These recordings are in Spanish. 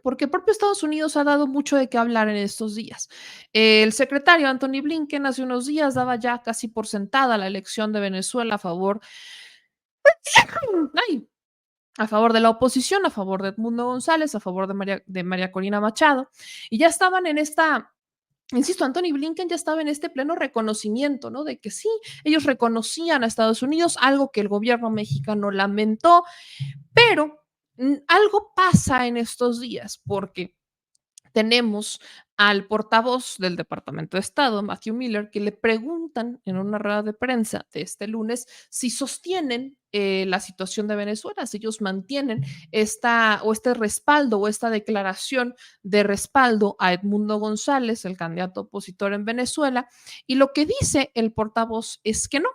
porque el propio Estados Unidos ha dado mucho de qué hablar en estos días. El secretario Anthony Blinken hace unos días daba ya casi por sentada la elección de Venezuela ay, a favor de la oposición, a favor de Edmundo González, a favor de María Corina Machado, y ya estaban en esta, insisto, Anthony Blinken ya estaba en este pleno reconocimiento, ¿no? De que sí, ellos reconocían a Estados Unidos, algo que el gobierno mexicano lamentó, pero algo pasa en estos días, porque tenemos al portavoz del Departamento de Estado, Matthew Miller, que le preguntan en una rueda de prensa de este lunes si sostienen la situación de Venezuela, si ellos mantienen este respaldo o esta declaración de respaldo a Edmundo González, el candidato opositor en Venezuela, y lo que dice el portavoz es que no.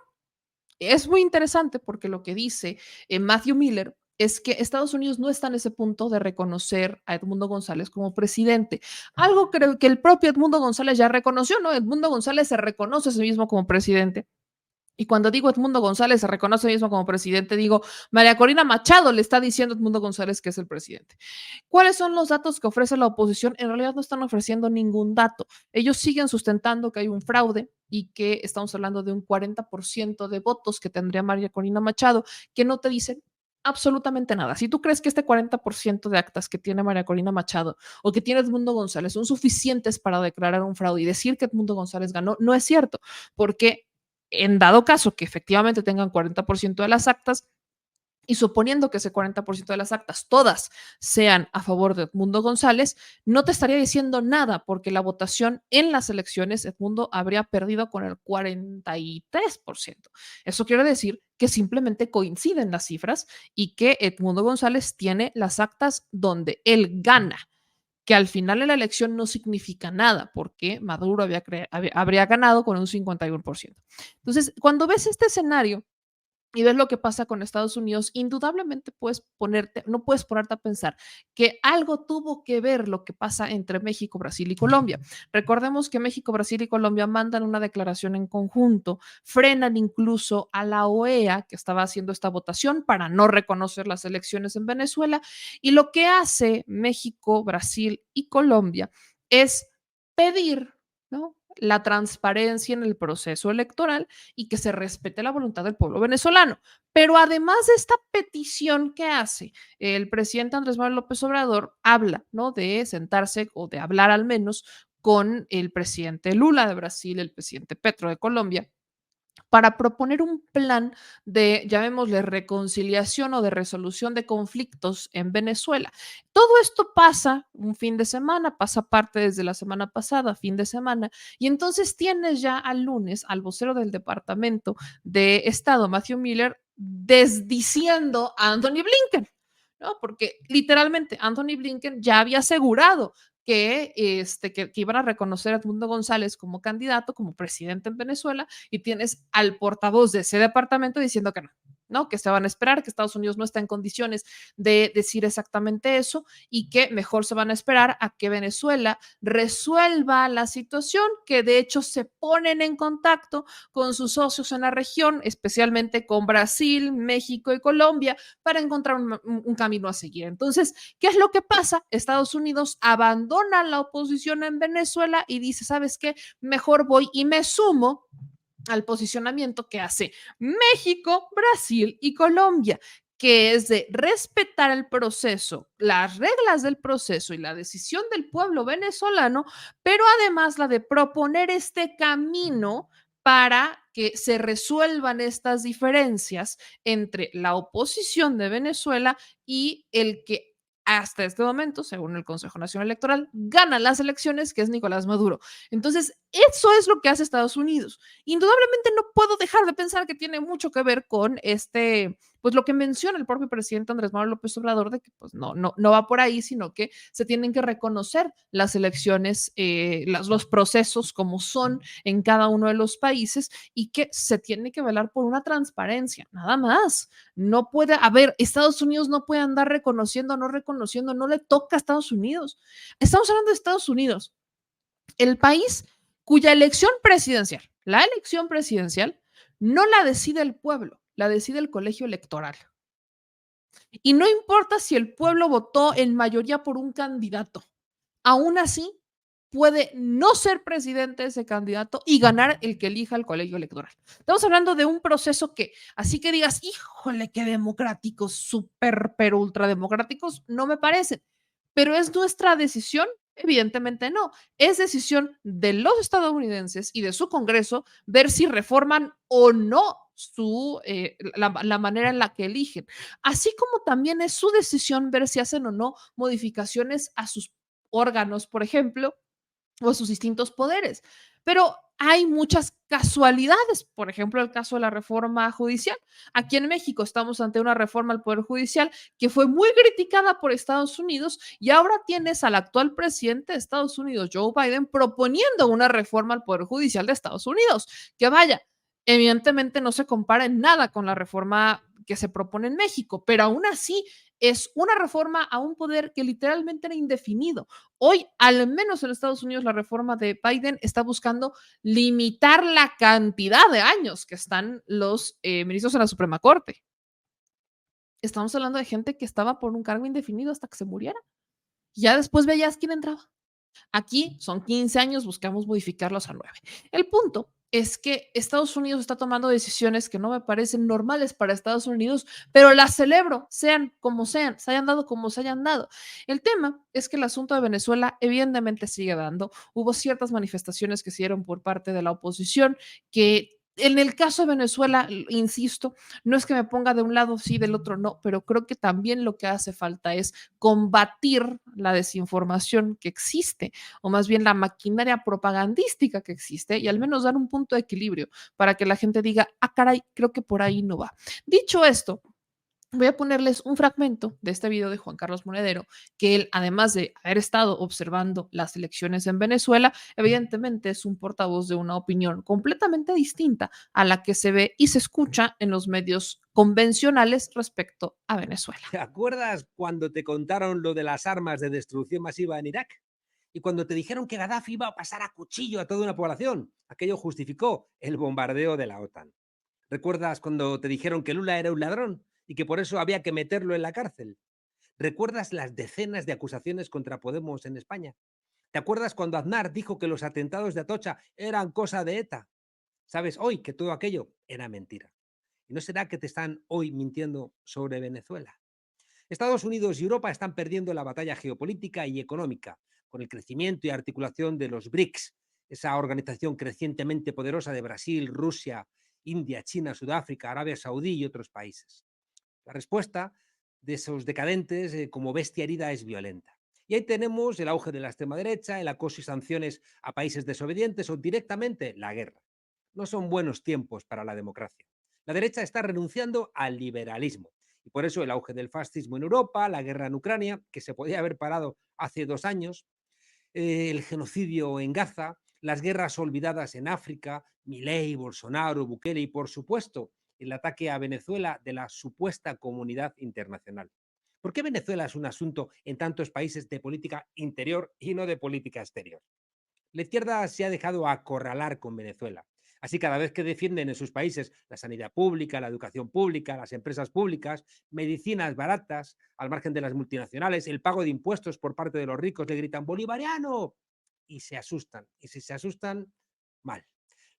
Es muy interesante porque lo que dice Matthew Miller es que Estados Unidos no está en ese punto de reconocer a Edmundo González como presidente. Algo creo que el propio Edmundo González ya reconoció, ¿no? Edmundo González se reconoce a sí mismo como presidente. Y cuando digo Edmundo González se reconoce a sí mismo como presidente, digo, María Corina Machado le está diciendo a Edmundo González que es el presidente. ¿Cuáles son los datos que ofrece la oposición? En realidad no están ofreciendo ningún dato. Ellos siguen sustentando que hay un fraude y que estamos hablando de un 40% de votos que tendría María Corina Machado, que no te dicen absolutamente nada. Si tú crees que este 40% de actas que tiene María Corina Machado o que tiene Edmundo González son suficientes para declarar un fraude y decir que Edmundo González ganó, no es cierto, porque en dado caso que efectivamente tengan 40% de las actas, y suponiendo que ese 40% de las actas todas sean a favor de Edmundo González, no te estaría diciendo nada porque la votación en las elecciones Edmundo habría perdido con el 43%. Eso quiere decir que simplemente coinciden las cifras y que Edmundo González tiene las actas donde él gana, que al final de la elección no significa nada, porque Maduro habría ganado con un 51%. Entonces, cuando ves este escenario y ves lo que pasa con Estados Unidos, indudablemente no puedes ponerte a pensar que algo tuvo que ver lo que pasa entre México, Brasil y Colombia. Recordemos que México, Brasil y Colombia mandan una declaración en conjunto, frenan incluso a la OEA que estaba haciendo esta votación para no reconocer las elecciones en Venezuela, y lo que hace México, Brasil y Colombia es pedir, ¿no?, la transparencia en el proceso electoral y que se respete la voluntad del pueblo venezolano. Pero además de esta petición que hace el presidente Andrés Manuel López Obrador, habla, ¿no?, de sentarse o de hablar al menos con el presidente Lula de Brasil, el presidente Petro de Colombia, para proponer un plan de, llamémosle, reconciliación o de resolución de conflictos en Venezuela. Todo esto pasa un fin de semana, pasa parte desde la semana pasada, fin de semana, y entonces tienes ya al lunes al vocero del Departamento de Estado, Matthew Miller, desdiciendo a Anthony Blinken, ¿no? Porque literalmente Anthony Blinken ya había asegurado que iban a reconocer a Edmundo González como candidato, como presidente en Venezuela, y tienes al portavoz de ese departamento diciendo que no, ¿no? Que se van a esperar, que Estados Unidos no está en condiciones de decir exactamente eso y que mejor se van a esperar a que Venezuela resuelva la situación, que de hecho se ponen en contacto con sus socios en la región, especialmente con Brasil, México y Colombia, para encontrar un camino a seguir. Entonces, ¿qué es lo que pasa? Estados Unidos abandona la oposición en Venezuela y dice, ¿sabes qué? Mejor voy y me sumo al posicionamiento que hace México, Brasil y Colombia, que es de respetar el proceso, las reglas del proceso y la decisión del pueblo venezolano, pero además la de proponer este camino para que se resuelvan estas diferencias entre la oposición de Venezuela y el que hasta este momento, según el Consejo Nacional Electoral, gana las elecciones, que es Nicolás Maduro. Entonces, eso es lo que hace Estados Unidos. Indudablemente no puedo dejar de pensar que tiene mucho que ver con pues lo que menciona el propio presidente Andrés Manuel López Obrador, de que pues no va por ahí, sino que se tienen que reconocer las elecciones, los procesos como son en cada uno de los países y que se tiene que velar por una transparencia, nada más. No puede haber, Estados Unidos no puede andar reconociendo, no reconociendo, no le toca a Estados Unidos. Estamos hablando de Estados Unidos, el país cuya la elección presidencial, no la decide el pueblo, la decide el colegio electoral. Y no importa si el pueblo votó en mayoría por un candidato, aún así puede no ser presidente ese candidato y ganar el que elija el colegio electoral. Estamos hablando de un proceso que, así que digas, híjole, qué democráticos, súper, pero ultra democráticos, no me parecen. Pero es nuestra decisión, evidentemente no. Es decisión de los estadounidenses y de su Congreso ver si reforman o no la manera en la que eligen, así como también es su decisión ver si hacen o no modificaciones a sus órganos, por ejemplo, o a sus distintos poderes. Pero hay muchas casualidades, por ejemplo, el caso de la reforma judicial. Aquí en México estamos ante una reforma al Poder Judicial que fue muy criticada por Estados Unidos y ahora tienes al actual presidente de Estados Unidos, Joe Biden, proponiendo una reforma al Poder Judicial de Estados Unidos, que vaya, evidentemente no se compara en nada con la reforma que se propone en México, pero aún así es una reforma a un poder que literalmente era indefinido. Hoy, al menos en Estados Unidos, la reforma de Biden está buscando limitar la cantidad de años que están los ministros en la Suprema Corte. Estamos hablando de gente que estaba por un cargo indefinido hasta que se muriera. Ya después veías quién entraba. Aquí son 15 años, buscamos modificarlos a 9. El punto es que Estados Unidos está tomando decisiones que no me parecen normales para Estados Unidos, pero las celebro, sean como sean, se hayan dado como se hayan dado. El tema es que el asunto de Venezuela evidentemente sigue dando. Hubo ciertas manifestaciones que se dieron por parte de la oposición que en el caso de Venezuela, insisto, no es que me ponga de un lado sí, del otro no, pero creo que también lo que hace falta es combatir la desinformación que existe, o más bien la maquinaria propagandística que existe, y al menos dar un punto de equilibrio para que la gente diga, ah, caray, creo que por ahí no va. Dicho esto, voy a ponerles un fragmento de este video de Juan Carlos Monedero, que él, además de haber estado observando las elecciones en Venezuela, evidentemente es un portavoz de una opinión completamente distinta a la que se ve y se escucha en los medios convencionales respecto a Venezuela. ¿Te acuerdas cuando te contaron lo de las armas de destrucción masiva en Irak? Y cuando te dijeron que Gaddafi iba a pasar a cuchillo a toda una población, aquello justificó el bombardeo de la OTAN. ¿Recuerdas cuando te dijeron que Lula era un ladrón y que por eso había que meterlo en la cárcel? ¿Recuerdas las decenas de acusaciones contra Podemos en España? ¿Te acuerdas cuando Aznar dijo que los atentados de Atocha eran cosa de ETA? Sabes hoy que todo aquello era mentira. ¿Y no será que te están hoy mintiendo sobre Venezuela? Estados Unidos y Europa están perdiendo la batalla geopolítica y económica con el crecimiento y articulación de los BRICS, esa organización crecientemente poderosa de Brasil, Rusia, India, China, Sudáfrica, Arabia Saudí y otros países. La respuesta de esos decadentes como bestia herida es violenta. Y ahí tenemos el auge de la extrema derecha, el acoso y sanciones a países desobedientes o directamente la guerra. No son buenos tiempos para la democracia. La derecha está renunciando al liberalismo y por eso el auge del fascismo en Europa, la guerra en Ucrania, que se podía haber parado hace 2 años, el genocidio en Gaza, las guerras olvidadas en África, Milei, Bolsonaro, Bukele y, por supuesto, el ataque a Venezuela de la supuesta comunidad internacional. ¿Por qué Venezuela es un asunto en tantos países de política interior y no de política exterior? La izquierda se ha dejado acorralar con Venezuela. Así, cada vez que defienden en sus países la sanidad pública, la educación pública, las empresas públicas, medicinas baratas, al margen de las multinacionales, el pago de impuestos por parte de los ricos, le gritan bolivariano y se asustan. Y si se asustan, mal.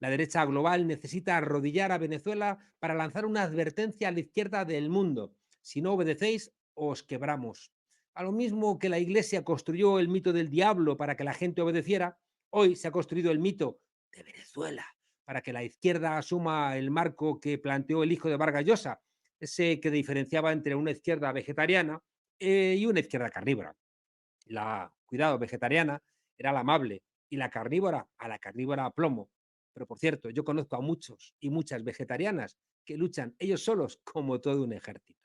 La derecha global necesita arrodillar a Venezuela para lanzar una advertencia a la izquierda del mundo. Si no obedecéis, os quebramos. A lo mismo que la Iglesia construyó el mito del diablo para que la gente obedeciera, hoy se ha construido el mito de Venezuela para que la izquierda asuma el marco que planteó el hijo de Vargas Llosa, ese que diferenciaba entre una izquierda vegetariana y una izquierda carnívora. La, cuidado, vegetariana era la amable y la carnívora a la carnívora a plomo. Pero por cierto, yo conozco a muchos y muchas vegetarianas que luchan ellos solos como todo un ejército.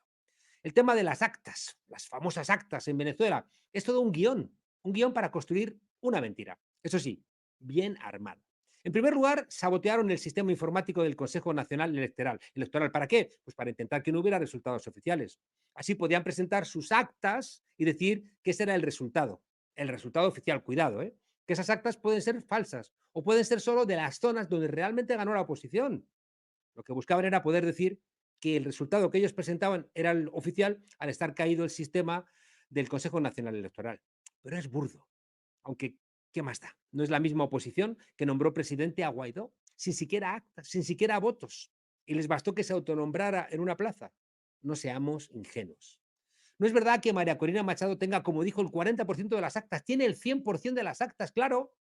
El tema de las actas, las famosas actas en Venezuela, es todo un guión para construir una mentira. Eso sí, bien armado. En primer lugar, sabotearon el sistema informático del Consejo Nacional Electoral. ¿Electoral para qué? Pues para intentar que no hubiera resultados oficiales. Así podían presentar sus actas y decir que ese era el resultado oficial. Cuidado, ¿eh? Que esas actas pueden ser falsas o pueden ser solo de las zonas donde realmente ganó la oposición. Lo que buscaban era poder decir que el resultado que ellos presentaban era el oficial al estar caído el sistema del Consejo Nacional Electoral. Pero es burdo, aunque ¿qué más da? No es la misma oposición que nombró presidente a Guaidó, sin siquiera actas, sin siquiera votos, y les bastó que se autonombrara en una plaza. No seamos ingenuos. No es verdad que María Corina Machado tenga, como dijo, el 40% de las actas, tiene el 100% de las actas, claro,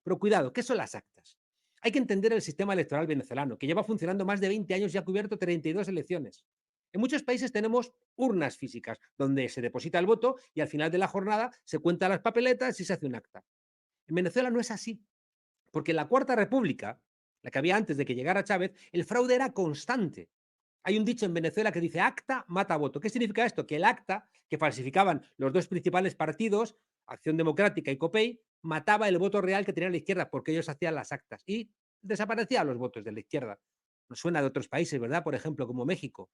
pero cuidado, ¿qué son las actas? Hay que entender el sistema electoral venezolano, que lleva funcionando más de 20 años y ha cubierto 32 elecciones. En muchos países tenemos urnas físicas, donde se deposita el voto y al final de la jornada se cuentan las papeletas y se hace un acta. En Venezuela no es así, porque en la Cuarta República, la que había antes de que llegara Chávez, el fraude era constante. Hay un dicho en Venezuela que dice acta mata voto. ¿Qué significa esto? Que el acta que falsificaban los dos principales partidos, Acción Democrática y COPEI, mataba el voto real que tenía la izquierda porque ellos hacían las actas y desaparecían los votos de la izquierda. Nos suena de otros países, ¿verdad? Por ejemplo, como México.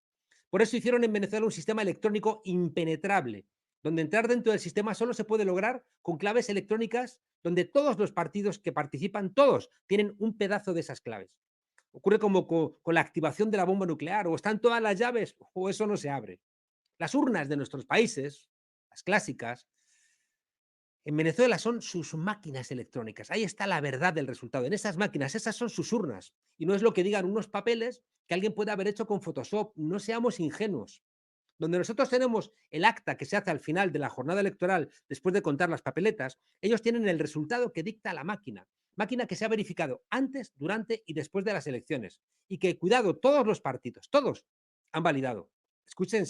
Por eso hicieron en Venezuela un sistema electrónico impenetrable, donde entrar dentro del sistema solo se puede lograr con claves electrónicas, donde todos los partidos que participan, todos, tienen un pedazo de esas claves. Ocurre como con la activación de la bomba nuclear, o están todas las llaves o eso no se abre. Las urnas de nuestros países, las clásicas, en Venezuela son sus máquinas electrónicas. Ahí está la verdad del resultado. En esas máquinas, esas son sus urnas. Y no es lo que digan unos papeles que alguien puede haber hecho con Photoshop. No seamos ingenuos. Donde nosotros tenemos el acta que se hace al final de la jornada electoral, después de contar las papeletas, ellos tienen el resultado que dicta la máquina. Máquina que se ha verificado antes, durante y después de las elecciones. Y que, cuidado, todos los partidos, todos, han validado. Escuchen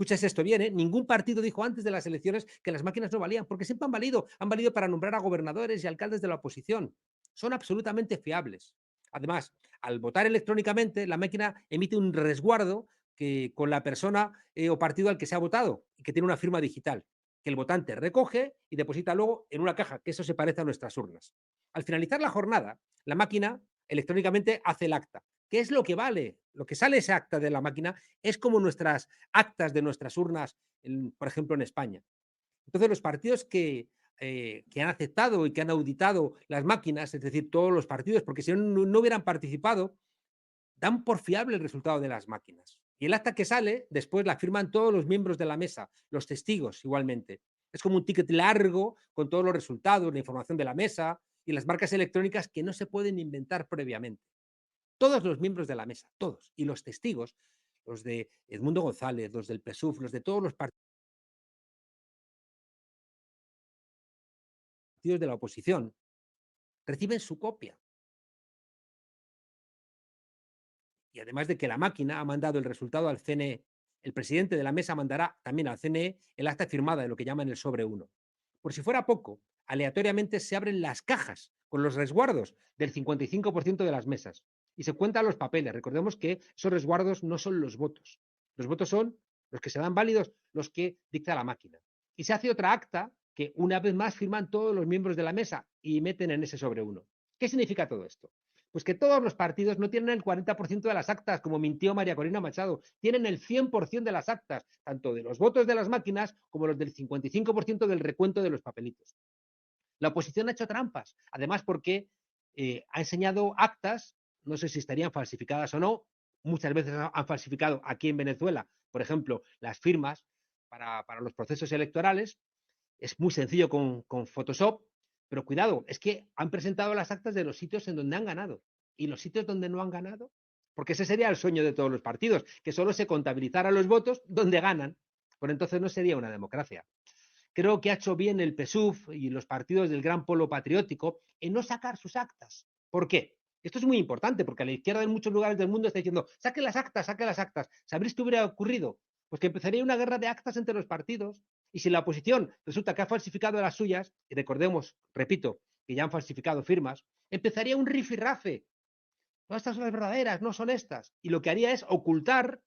esto bien, ¿eh? Ningún partido dijo antes de las elecciones que las máquinas no valían, porque siempre han valido para nombrar a gobernadores y alcaldes de la oposición. Son absolutamente fiables. Además, al votar electrónicamente, la máquina emite un resguardo que con la persona o partido al que se ha votado y que tiene una firma digital, que el votante recoge y deposita luego en una caja, que eso se parece a nuestras urnas. Al finalizar la jornada, la máquina electrónicamente hace el acta. ¿Qué es lo que vale? Lo que sale ese acta de la máquina es como nuestras actas de nuestras urnas, por ejemplo, en España. Entonces, los partidos que han aceptado y que han auditado las máquinas, es decir, todos los partidos, porque si no hubieran participado, dan por fiable el resultado de las máquinas. Y el acta que sale, después la firman todos los miembros de la mesa, los testigos igualmente. Es como un ticket largo con todos los resultados, la información de la mesa y las marcas electrónicas que no se pueden inventar previamente. Todos los miembros de la mesa, todos. Y los testigos, los de Edmundo González, los del PSUV, los de todos los partidos de la oposición, reciben su copia. Y además de que la máquina ha mandado el resultado al CNE, el presidente de la mesa mandará también al CNE el acta firmada de lo que llaman el sobre 1. Por si fuera poco, aleatoriamente se abren las cajas con los resguardos del 55% de las mesas y se cuentan los papeles. Recordemos que esos resguardos no son los votos. Los votos son los que se dan válidos, los que dicta la máquina. Y se hace otra acta que una vez más firman todos los miembros de la mesa y meten en ese sobre 1. ¿Qué significa todo esto? Pues que todos los partidos no tienen el 40% de las actas, como mintió María Corina Machado, tienen el 100% de las actas, tanto de los votos de las máquinas como los del 55% del recuento de los papelitos. La oposición ha hecho trampas, además porque ha enseñado actas, no sé si estarían falsificadas o no, muchas veces han falsificado aquí en Venezuela, por ejemplo, las firmas para los procesos electorales. Es muy sencillo con Photoshop, pero cuidado, es que han presentado las actas de los sitios en donde han ganado y los sitios donde no han ganado, porque ese sería el sueño de todos los partidos, que solo se contabilizaran los votos donde ganan. Por entonces no sería una democracia. Creo que ha hecho bien el PSUV y los partidos del gran polo patriótico en no sacar sus actas. ¿Por qué? Esto es muy importante porque a la izquierda en muchos lugares del mundo está diciendo, saque las actas, saque las actas. ¿Sabréis qué hubiera ocurrido? Pues que empezaría una guerra de actas entre los partidos. Y si la oposición resulta que ha falsificado las suyas, y recordemos, repito, que ya han falsificado firmas, empezaría un rifirrafe. No, estas son las verdaderas, no son estas. Y lo que haría es ocultar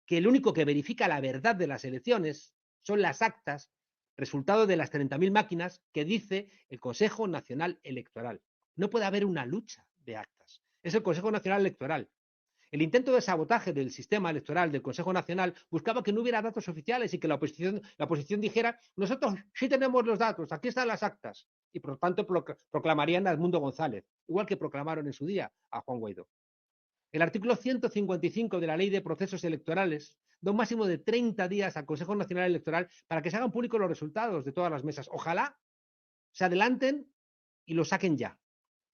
que el único que verifica la verdad de las elecciones son las actas, resultado de las 30.000 máquinas que dice el Consejo Nacional Electoral. No puede haber una lucha de actas. Es el Consejo Nacional Electoral. El intento de sabotaje del sistema electoral del Consejo Nacional buscaba que no hubiera datos oficiales y que la oposición dijera, nosotros sí tenemos los datos, aquí están las actas. Y por lo tanto proclamarían a Edmundo González, igual que proclamaron en su día a Juan Guaidó. El artículo 155 de la Ley de Procesos Electorales da un máximo de 30 días al Consejo Nacional Electoral para que se hagan públicos los resultados de todas las mesas. Ojalá se adelanten y lo saquen ya.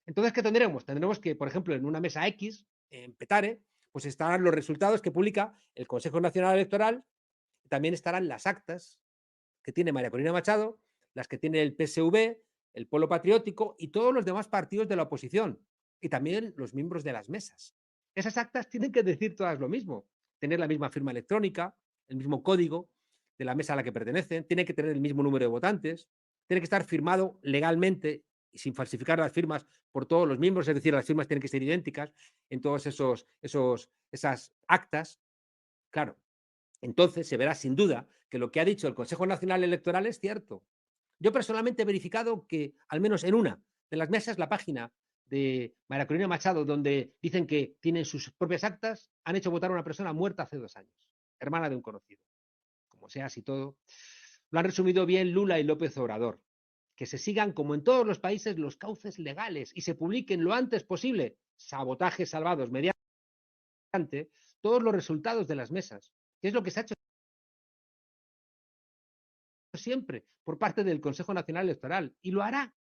Entonces, ¿qué tendremos? Tendremos que, por ejemplo, en una mesa X, en Petare, pues estarán los resultados que publica el Consejo Nacional Electoral, también estarán las actas que tiene María Corina Machado, las que tiene el PSV, el Polo Patriótico y todos los demás partidos de la oposición, y también los miembros de las mesas. Esas actas tienen que decir todas lo mismo, tener la misma firma electrónica, el mismo código de la mesa a la que pertenecen, tiene que tener el mismo número de votantes, tiene que estar firmado legalmente y sin falsificar las firmas por todos los miembros, es decir, las firmas tienen que ser idénticas en todas esas actas. Claro, entonces se verá sin duda que lo que ha dicho el Consejo Nacional Electoral es cierto. Yo personalmente he verificado que, al menos en una de las mesas, la página de María Corina Machado, donde dicen que tienen sus propias actas, han hecho votar a una persona muerta hace 2 años, hermana de un conocido. Como sea así todo, lo han resumido bien Lula y López Obrador. Que se sigan, como en todos los países, los cauces legales y se publiquen lo antes posible, sabotajes salvados mediante todos los resultados de las mesas, que es lo que se ha hecho siempre por parte del Consejo Nacional Electoral, y lo hará.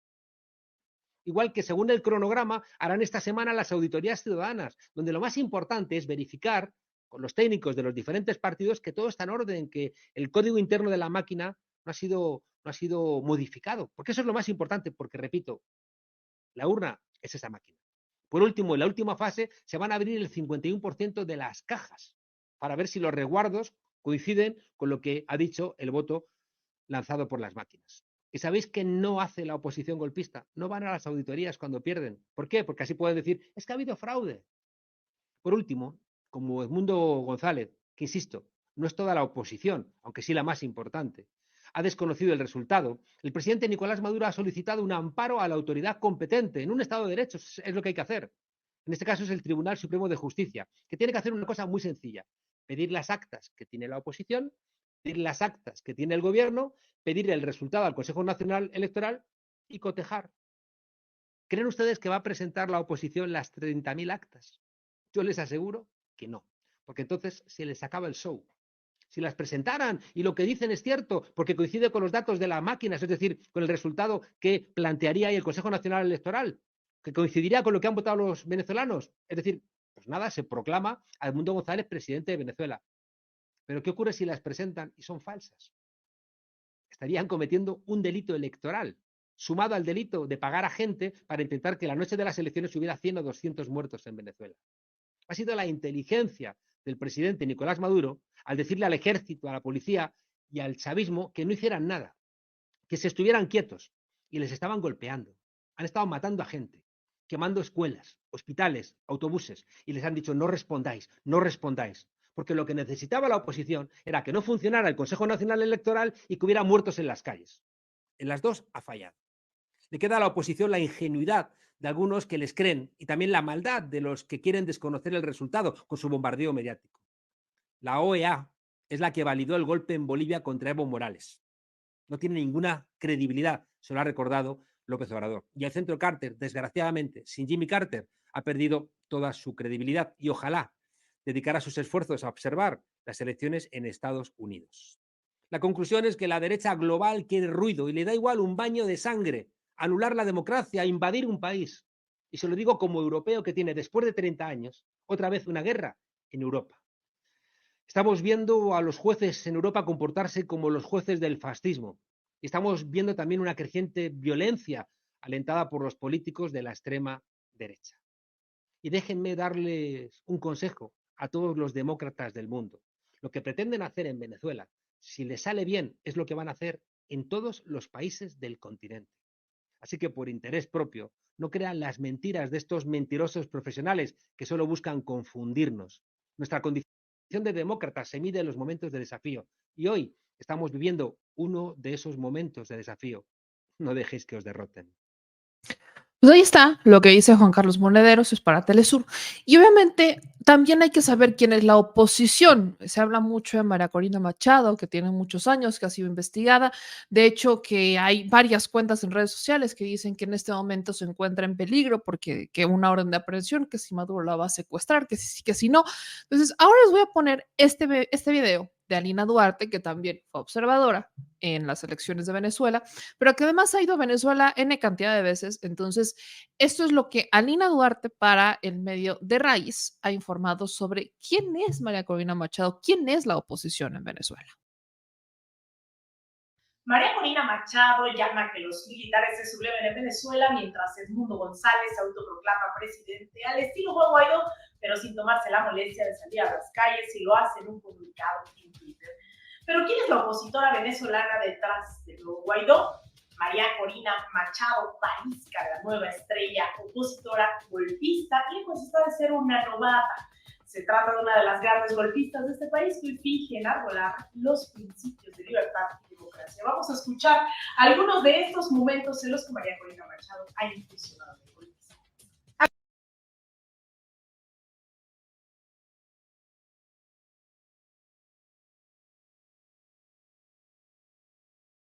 Igual que, según el cronograma, harán esta semana las auditorías ciudadanas, donde lo más importante es verificar con los técnicos de los diferentes partidos que todo está en orden, que el código interno de la máquina no ha sido modificado, porque eso es lo más importante, porque, repito, la urna es esa máquina. Por último, en la última fase se van a abrir el 51% de las cajas para ver si los resguardos coinciden con lo que ha dicho el voto lanzado por las máquinas. ¿Y sabéis que no hace la oposición golpista? No van a las auditorías cuando pierden. ¿Por qué? Porque así pueden decir, es que ha habido fraude. Por último, como Edmundo González, que insisto, no es toda la oposición, aunque sí la más importante, ha desconocido el resultado, el presidente Nicolás Maduro ha solicitado un amparo a la autoridad competente en un Estado de Derecho. Es lo que hay que hacer. En este caso es el Tribunal Supremo de Justicia, que tiene que hacer una cosa muy sencilla: pedir las actas que tiene la oposición, pedir las actas que tiene el gobierno, pedir el resultado al Consejo Nacional Electoral y cotejar. ¿Creen ustedes que va a presentar la oposición las 30.000 actas? Yo les aseguro que no, porque entonces se les acaba el show. Si las presentaran y lo que dicen es cierto, porque coincide con los datos de las máquinas, es decir, con el resultado que plantearía ahí el Consejo Nacional Electoral, que coincidiría con lo que han votado los venezolanos, es decir, pues nada, se proclama a Edmundo González presidente de Venezuela. Pero ¿qué ocurre si las presentan y son falsas? Estarían cometiendo un delito electoral, sumado al delito de pagar a gente para intentar que la noche de las elecciones hubiera 100 o 200 muertos en Venezuela. Ha sido la inteligencia del presidente Nicolás Maduro al decirle al ejército, a la policía y al chavismo que no hicieran nada, que se estuvieran quietos, y les estaban golpeando. Han estado matando a gente, quemando escuelas, hospitales, autobuses, y les han dicho no respondáis, no respondáis. Porque lo que necesitaba la oposición era que no funcionara el Consejo Nacional Electoral y que hubiera muertos en las calles. En las dos ha fallado. Le queda a la oposición la ingenuidad de algunos que les creen y también la maldad de los que quieren desconocer el resultado con su bombardeo mediático. La OEA es la que validó el golpe en Bolivia contra Evo Morales. No tiene ninguna credibilidad, se lo ha recordado López Obrador. Y el centro Carter, desgraciadamente, sin Jimmy Carter, ha perdido toda su credibilidad y ojalá dedicara sus esfuerzos a observar las elecciones en Estados Unidos. La conclusión es que la derecha global quiere ruido y le da igual un baño de sangre, anular la democracia, invadir un país. Y se lo digo como europeo que tiene, después de 30 años, otra vez una guerra en Europa. Estamos viendo a los jueces en Europa comportarse como los jueces del fascismo. Y estamos viendo también una creciente violencia alentada por los políticos de la extrema derecha. Y déjenme darles un consejo a todos los demócratas del mundo. Lo que pretenden hacer en Venezuela, si les sale bien, es lo que van a hacer en todos los países del continente. Así que, por interés propio, no crean las mentiras de estos mentirosos profesionales que solo buscan confundirnos. Nuestra condición de demócratas se mide en los momentos de desafío y hoy estamos viviendo uno de esos momentos de desafío. No dejéis que os derroten. Pues ahí está lo que dice Juan Carlos Monederos, es para Telesur. Y obviamente también hay que saber quién es la oposición. Se habla mucho de María Corina Machado, que tiene muchos años, que ha sido investigada. De hecho, que hay varias cuentas en redes sociales que dicen que en este momento se encuentra en peligro porque que una orden de aprehensión, que si Maduro la va a secuestrar, que si sí, que si no. Entonces, ahora les voy a poner este video de Alina Duarte, que también fue observadora en las elecciones de Venezuela, pero que además ha ido a Venezuela N cantidad de veces. Entonces, esto es lo que Alina Duarte para el medio de Raíz ha informado sobre quién es María Corina Machado, quién es la oposición en Venezuela. María Corina Machado llama a que los militares se subleven en Venezuela mientras Edmundo González se autoproclama presidente al estilo Juan Guaidó, pero sin tomarse la molestia de salir a las calles y lo hace en un comunicado en Twitter. Pero ¿quién es la opositora venezolana detrás de Guaidó? María Corina Machado Parisca, la nueva estrella opositora golpista, lejos está de ser una novata. Se trata de una de las grandes golpistas de este país que hoy finge enarbolar los principios de libertad y democracia. Vamos a escuchar algunos de estos momentos en los que María Corina Machado ha incursionado en el golpismo.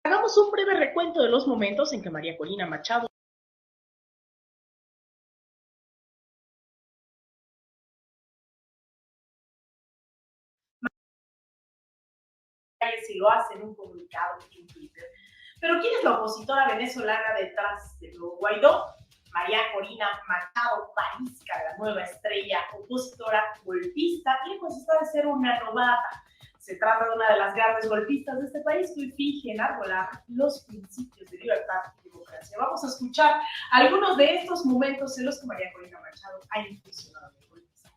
Hagamos un breve recuento de los momentos en que María Corina Machado y lo hace en un comunicado en Twitter. Pero ¿quién es la opositora venezolana detrás de Guaidó? María Corina Machado Parisca, la nueva estrella opositora golpista, lejos está de ser una novata. Se trata de una de las grandes golpistas de este país que hoy finge enarbolar los principios de libertad y democracia. Vamos a escuchar algunos de estos momentos en los que María Corina Machado ha incursionado en el golpismo.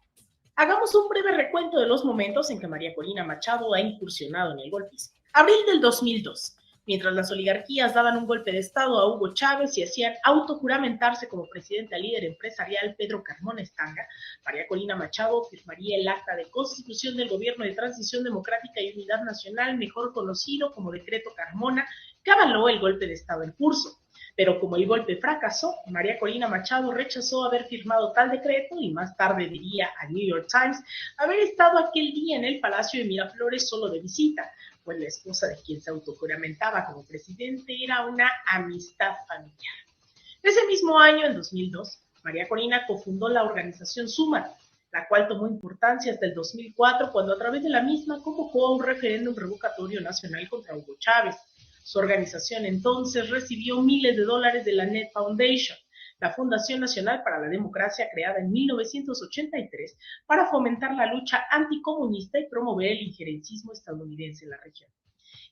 Hagamos un breve recuento de los momentos en que María Corina Machado ha incursionado en el golpismo. Abril del 2002. Mientras las oligarquías daban un golpe de estado a Hugo Chávez y hacían autojuramentarse como presidente al líder empresarial Pedro Carmona Estanga, María Corina Machado firmaría el acta de constitución del Gobierno de Transición Democrática y Unidad Nacional, mejor conocido como Decreto Carmona, que avaló el golpe de estado en curso. Pero como el golpe fracasó, María Corina Machado rechazó haber firmado tal decreto y más tarde diría al New York Times haber estado aquel día en el Palacio de Miraflores solo de visita, pues la esposa de quien se autojuramentaba como presidente era una amistad familiar. Ese mismo año, en 2002, María Corina cofundó la organización Suma, la cual tomó importancia hasta el 2004, cuando a través de la misma convocó a un referéndum revocatorio nacional contra Hugo Chávez. Su organización entonces recibió miles de dólares de la Net Foundation, la Fundación Nacional para la Democracia creada en 1983 para fomentar la lucha anticomunista y promover el injerencismo estadounidense en la región.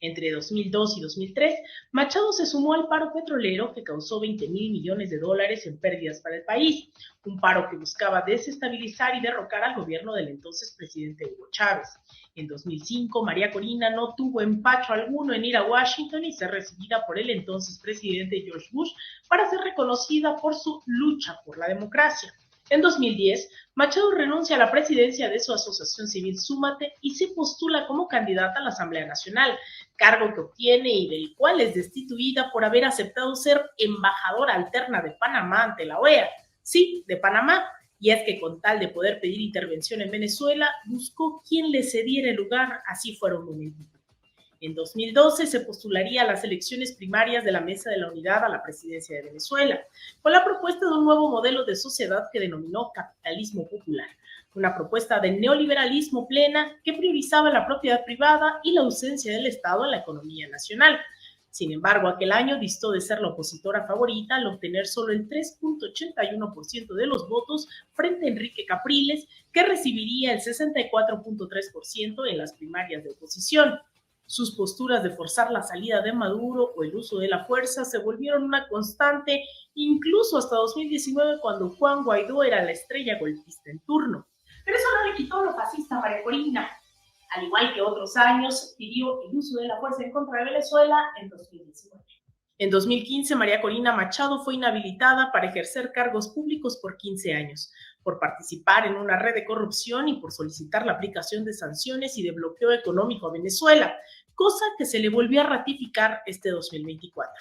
Entre 2002 y 2003, Machado se sumó al paro petrolero que causó 20,000 millones de dólares en pérdidas para el país, un paro que buscaba desestabilizar y derrocar al gobierno del entonces presidente Hugo Chávez. En 2005, María Corina no tuvo empacho alguno en ir a Washington y ser recibida por el entonces presidente George Bush para ser reconocida por su lucha por la democracia. En 2010, Machado renuncia a la presidencia de su asociación civil Súmate y se postula como candidata a la Asamblea Nacional, cargo que obtiene y del cual es destituida por haber aceptado ser embajadora alterna de Panamá ante la OEA. Sí, de Panamá. Y es que con tal de poder pedir intervención en Venezuela, buscó quien le cediera el lugar, así fuera un momentito. En 2012 se postularía a las elecciones primarias de la Mesa de la Unidad a la presidencia de Venezuela, con la propuesta de un nuevo modelo de sociedad que denominó capitalismo popular, una propuesta de neoliberalismo plena que priorizaba la propiedad privada y la ausencia del Estado en la economía nacional. Sin embargo, aquel año distó de ser la opositora favorita al obtener solo el 3.81% de los votos frente a Enrique Capriles, que recibiría el 64.3% en las primarias de oposición. Sus posturas de forzar la salida de Maduro o el uso de la fuerza se volvieron una constante incluso hasta 2019, cuando Juan Guaidó era la estrella golpista en turno. Pero eso no le quitó lo fascista a María Corina. Al igual que otros años, pidió el uso de la fuerza en contra de Venezuela en 2019. En 2015, María Corina Machado fue inhabilitada para ejercer cargos públicos por 15 años, por participar en una red de corrupción y por solicitar la aplicación de sanciones y de bloqueo económico a Venezuela, cosa que se le volvió a ratificar este 2024.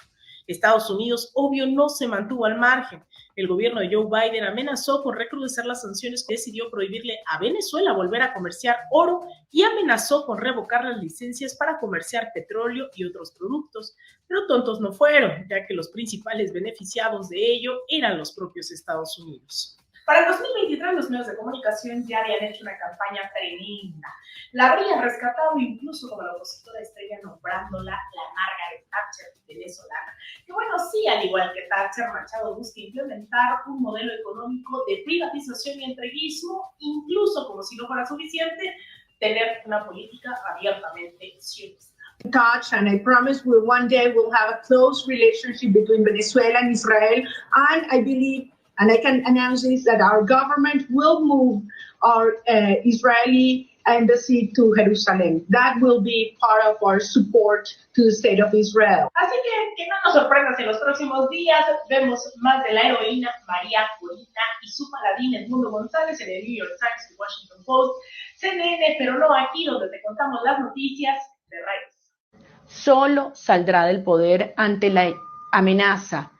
Estados Unidos, obvio, no se mantuvo al margen. El gobierno de Joe Biden amenazó con recrudecer las sanciones que decidió prohibirle a Venezuela volver a comerciar oro y amenazó con revocar las licencias para comerciar petróleo y otros productos. Pero tontos no fueron, ya que los principales beneficiados de ello eran los propios Estados Unidos. Para el 2023 los medios de comunicación ya habían hecho una campaña tremenda. La habrían rescatado incluso como la opositora estrella nombrándola la Margaret Thatcher venezolana. Que bueno, sí, al igual que Thatcher, Machado busca implementar un modelo económico de privatización y entreguismo, incluso como si no fuera suficiente, tener una política abiertamente sionista. Touch, and I promise one day we'll have a close relationship between Venezuela and Israel, and I believe, and I can announce this, that our government will move our Israeli embassy to Jerusalem. That will be part of our support to the state of Israel. Así que no nos sorprenda si en los próximos días vemos más de la heroína María Corina y su paladín Edmundo González en el New York Times, el Washington Post, CNN, pero no aquí donde te contamos las noticias de Reyes. Solo saldrá del poder ante la amenaza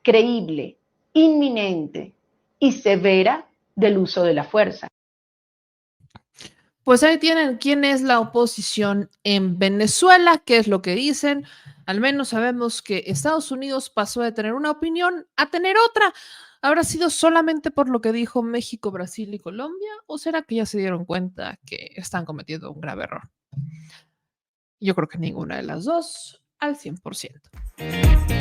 creíble, inminente y severa del uso de la fuerza. Pues ahí tienen quién es la oposición en Venezuela, qué es lo que dicen. Al menos sabemos que Estados Unidos pasó de tener una opinión a tener otra. ¿Habrá sido solamente por lo que dijo México, Brasil y Colombia? ¿O será que ya se dieron cuenta que están cometiendo un grave error? Yo creo que ninguna de las dos al 100%.